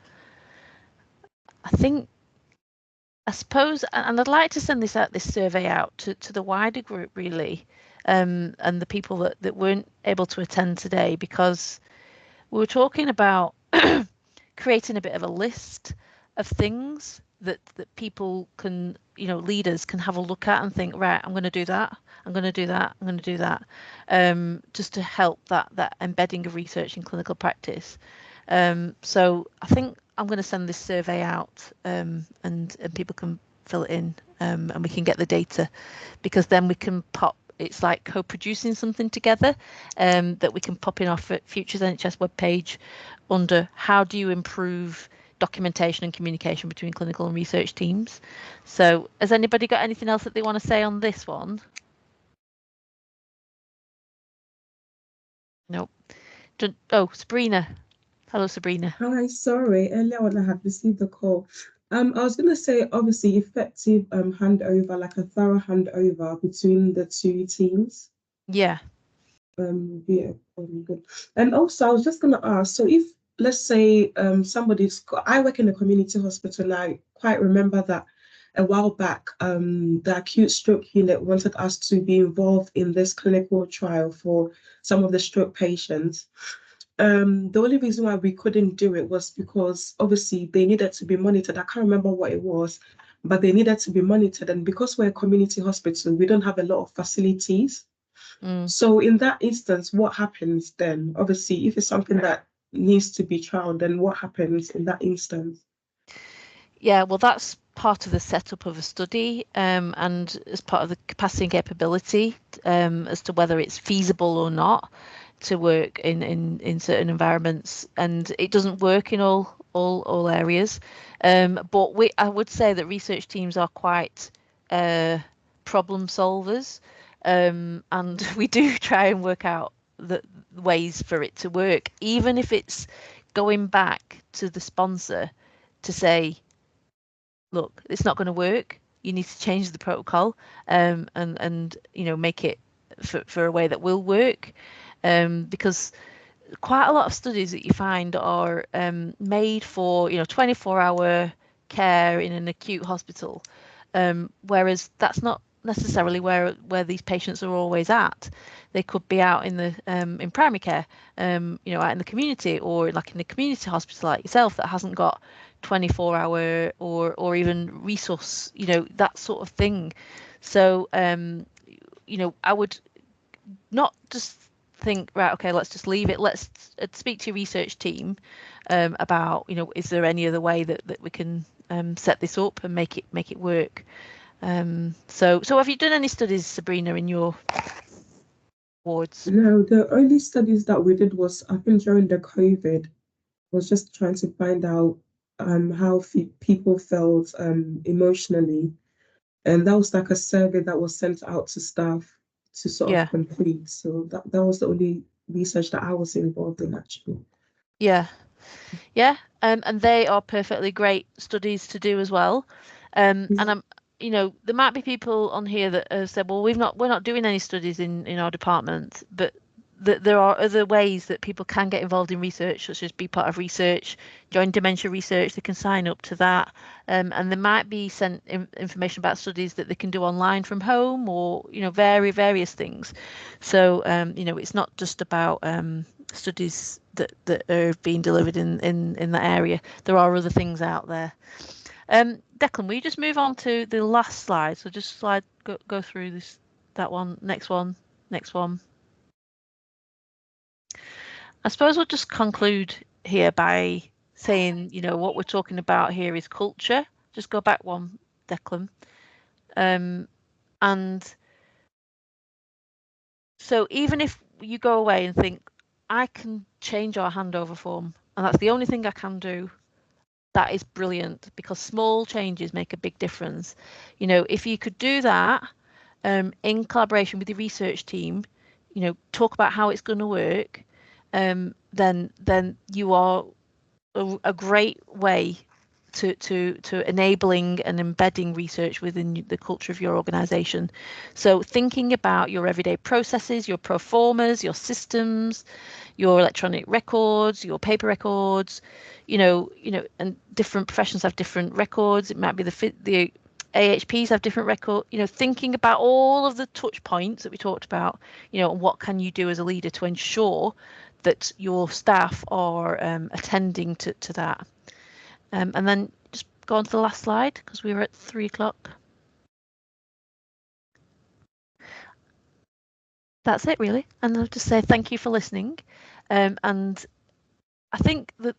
I suppose, and I'd like to send this survey out to the wider group really, and the people that weren't able to attend today, because we were talking about creating a bit of a list of things that people can, leaders can have a look at and think, right, I'm going to do that, I'm going to do that, I'm going to do that, just to help that embedding of research in clinical practice. So I think I'm going to send this survey out, and people can fill it in and we can get the data, because then we can pop, it's like co-producing something together that we can pop in our Futures NHS webpage under how do you improve documentation and communication between clinical and research teams. So has anybody got anything else that they want to say on this one? Nope. Oh, Sabrina. Hello, Sabrina. Hi, sorry, earlier when I had received the call. I was going to say, obviously, effective handover, like a thorough handover between the two teams. Yeah. Yeah, good. And also, I was just going to ask, so if, let's say, I work in a community hospital, and I quite remember that a while back, the acute stroke unit wanted us to be involved in this clinical trial for some of the stroke patients. The only reason why we couldn't do it was because obviously they needed to be monitored. I can't remember what it was, but they needed to be monitored. And because we're a community hospital, we don't have a lot of facilities. So in that instance, what happens then? Obviously, if it's something that needs to be trialed, then what happens in that instance? Yeah, well, that's part of the setup of a study, and as part of the capacity and capability as to whether it's feasible or not to work in certain environments, and it doesn't work in all areas. But I would say that research teams are quite problem solvers, and we do try and work out the ways for it to work, even if it's going back to the sponsor to say, look, it's not going to work. You need to change the protocol, and make it for a way that will work, because quite a lot of studies that you find are made for 24-hour care in an acute hospital, whereas that's not necessarily where these patients are always at. They could be out in the in primary care, out in the community, or like in a community hospital like yourself that hasn't got 24-hour or even resource, that sort of thing. So I would not just think, right, okay, let's just leave it. Let's speak to your research team about, is there any other way that we can set this up and make it work. So have you done any studies, Sabrina, in your wards? No, the only studies that we did was, I think, during the COVID, was just trying to find out how people felt emotionally, and that was like a survey that was sent out to staff to sort of complete. So that was the only research that I was involved in, actually. Yeah, and they are perfectly great studies to do as well. And I'm, there might be people on here that have said, well, we're not doing any studies in our department, but there are other ways that people can get involved in research, such as be part of research, join dementia research. They can sign up to that, and there might be sent information about studies that they can do online from home, or various things. So it's not just about studies that are being delivered in that area. There are other things out there. Declan, will you just move on to the last slide? So just go through that one, next one. I suppose we'll just conclude here by saying, what we're talking about here is culture. Just go back one, Declan. And so even if you go away and think, I can change our handover form, and that's the only thing I can do, that is brilliant, because small changes make a big difference. If you could do that in collaboration with the research team, talk about how it's going to work, then you are a great way to enabling and embedding research within the culture of your organization. So thinking about your everyday processes, your pro formas, your systems, your electronic records, your paper records, and different professions have different records. It might be the AHPs have different record, thinking about all of the touch points that we talked about, and what can you do as a leader to ensure that your staff are attending to that. And then just go on to the last slide, because we were at 3 o'clock. That's it, really. And I'll just say thank you for listening. And I think that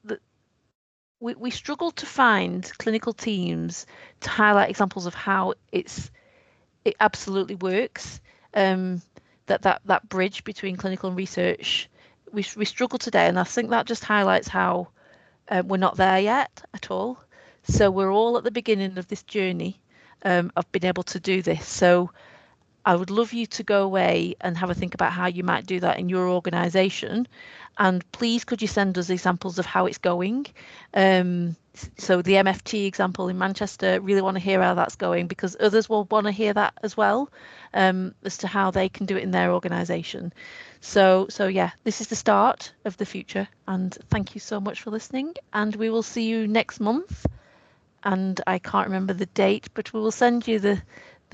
we struggle to find clinical teams to highlight examples of how it absolutely works. That bridge between clinical and research, we struggle today, and I think that just highlights how we're not there yet at all. So we're all at the beginning of this journey of being able to do this. So I would love you to go away and have a think about how you might do that in your organisation. And please, could you send us examples of how it's going? So the MFT example in Manchester, really want to hear how that's going, because others will want to hear that as well, as to how they can do it in their organisation. So yeah, this is the start of the future. And thank you so much for listening. And we will see you next month. And I can't remember the date, but we will send you the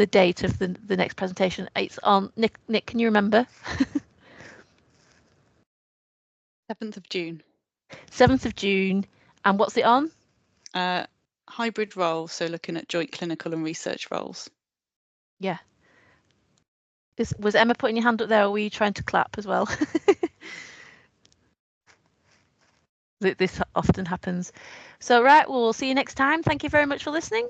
date of the next presentation. It's on, Nick, can you remember? 7th of June. 7th of June. And what's it on? Hybrid role, so looking at joint clinical and research roles. Yeah. Was Emma putting your hand up there, or were you trying to clap as well? This often happens. So right, we'll see you next time. Thank you very much for listening.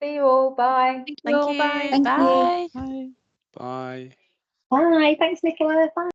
See you all. Bye. Thank you. Bye. Thank Bye. you. Bye. Bye. Bye. Thanks, Nicola. Bye.